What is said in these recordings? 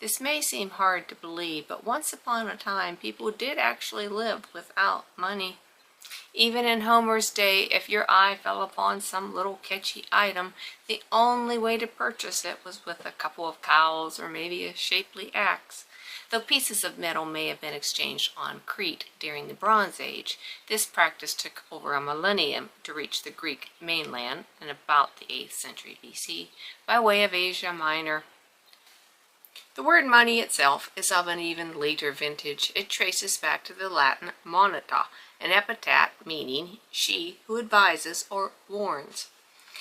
This may seem hard to believe, but once upon a time people did actually live without money. Even in Homer's day, if your eye fell upon some little catchy item, the only way to purchase it was with a couple of cows or maybe a shapely axe. Though pieces of metal may have been exchanged on Crete during the Bronze Age, this practice took over a millennium to reach the Greek mainland in about the 8th century BC by way of Asia Minor. The word money itself is of an even later vintage. It traces back to the Latin moneta, an epithet meaning she who advises or warns.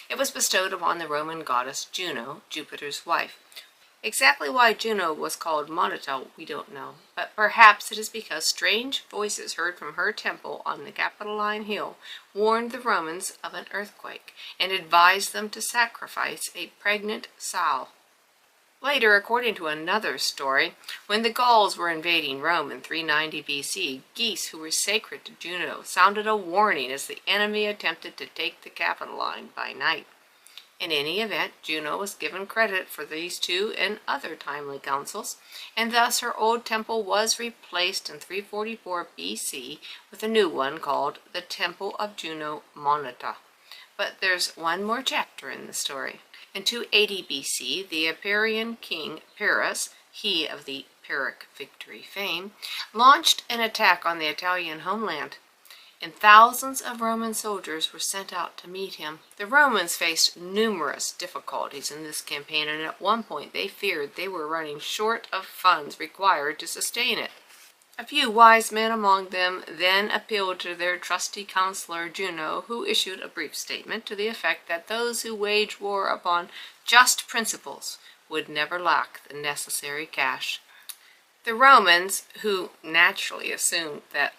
It was bestowed upon the Roman goddess Juno, Jupiter's wife. Exactly why Juno was called moneta we don't know, but perhaps it is because strange voices heard from her temple on the Capitoline Hill warned the Romans of an earthquake and advised them to sacrifice a pregnant sow. Later, according to another story, when the Gauls were invading Rome in 390 BC, geese who were sacred to Juno sounded a warning as the enemy attempted to take the Capitoline by night. In any event, Juno was given credit for these two and other timely counsels, and thus her old temple was replaced in 344 BC with a new one called the Temple of Juno Moneta. But there's one more chapter in the story. In 280 BC, the Epirian king Pyrrhus, he of the Pyrrhic victory fame, launched an attack on the Italian homeland, and thousands of Roman soldiers were sent out to meet him. The Romans faced numerous difficulties in this campaign, and at one point they feared they were running short of funds required to sustain it. A few wise men among them then appealed to their trusty counselor Juno, who issued a brief statement to the effect that those who wage war upon just principles would never lack the necessary cash. The Romans, who naturally assumed that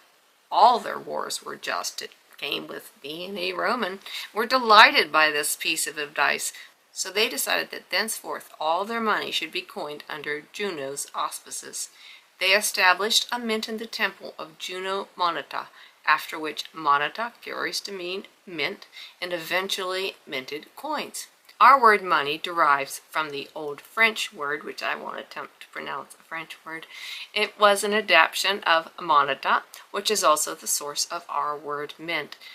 all their wars were just, it came with being a Roman, were delighted by this piece of advice, so they decided that thenceforth all their money should be coined under Juno's auspices. They established a mint in the temple of Juno Moneta, after which moneta carries to mean mint, and eventually minted coins. Our word money derives from the old French word, which I won't attempt to pronounce a French word. It was an adaptation of moneta, which is also the source of our word mint.